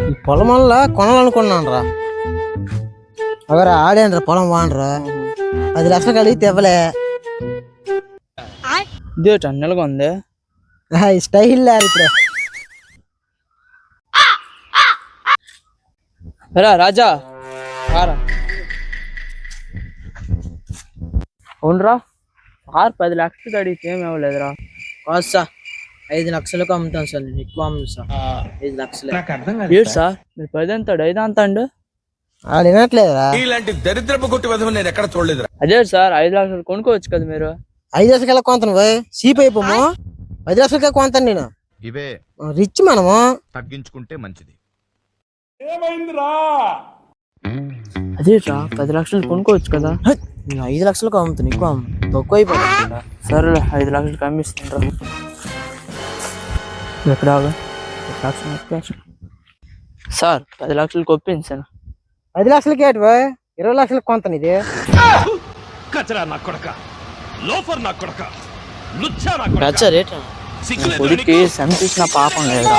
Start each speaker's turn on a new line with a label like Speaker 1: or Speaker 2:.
Speaker 1: ఈ పొలం వల్ల కొనాలనుకున్నాను రా. అవరా ఆడేనరా పొలం వాడరా 10 లక్షలు కలిగితే ఇవ్వలే.
Speaker 2: ఇదే టన్నెలుగా ఉంది.
Speaker 1: స్టైల్ లేదు ఇప్పుడు.
Speaker 2: రా రాజా రారా. అవునరా సార్ 10 లక్షలు అడిగితే ఏమి ఇవ్వలేదురా.
Speaker 1: కాదు సార్ 5 లక్షలకు అమ్ముతాను సార్, నేను ఎక్కువ అమ్ముతాను సార్. 5 లక్షలు
Speaker 2: ఏంటి సార్ మీరు 10 అంతాడు 5 అంత అండు.
Speaker 1: ఆడు వినట్లేదురా.
Speaker 3: ఇలాంటి దరిద్రపు కొట్టి వధవం నేను ఎక్కడ చూడలేదు.
Speaker 2: అదే సార్ 5 లక్షలు కొనుక్కోవచ్చు కదా మీరు.
Speaker 1: 5 లక్షలకి కొంతాను పోయి సీప్ అయిపోము. 10 లక్షలకే కొంతాను నేను.
Speaker 4: ఇవే
Speaker 1: రిచ్ మనము.
Speaker 4: తగ్గించుకుంటే మంచిది.
Speaker 2: అదే సార్ 10 లక్షలు కొనుక్కోవచ్చు కదా.
Speaker 1: నేను 5 లక్షలకు అమ్ముతాను, ఎక్కువ తక్కువ అయిపోతుంది.
Speaker 2: సరే 5 లక్షలు కమ్మిస్తుండ్రా. ఎక్కడ సార్ 10 లక్షలు కొప్పించాను.
Speaker 1: 10 లక్షలకి ఏంటి పోయి 20 లక్షలకు కొంతాను. ఇది
Speaker 3: కచరా నా కొడక, లోఫర్ నా కొడక, లుచ్చా నా
Speaker 1: రేట్
Speaker 2: కొడుక్కి సంతోషిన పాపం లేదా.